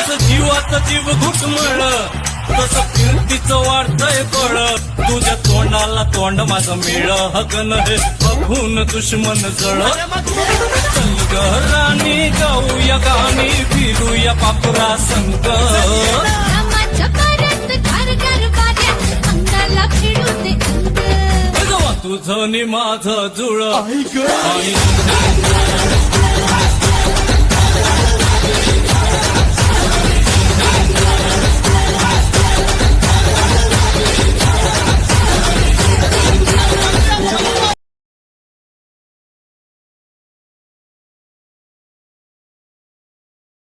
जसं जीवाचं जीव घुटमळ तसं कीर्तीचं वाढतंय कळ तुझ्या तोंडाला तोंड माझं मिळ हगन हे बघून दुश्मन जळ चल ग राणी गाऊया गाणी फिरूया पापुरा संग रामाच्या पाऱ्यात घर घर पाऱ्यात अंगाला खेळू दे अंग जेव्हा तुझं नि माझं जुळ आणि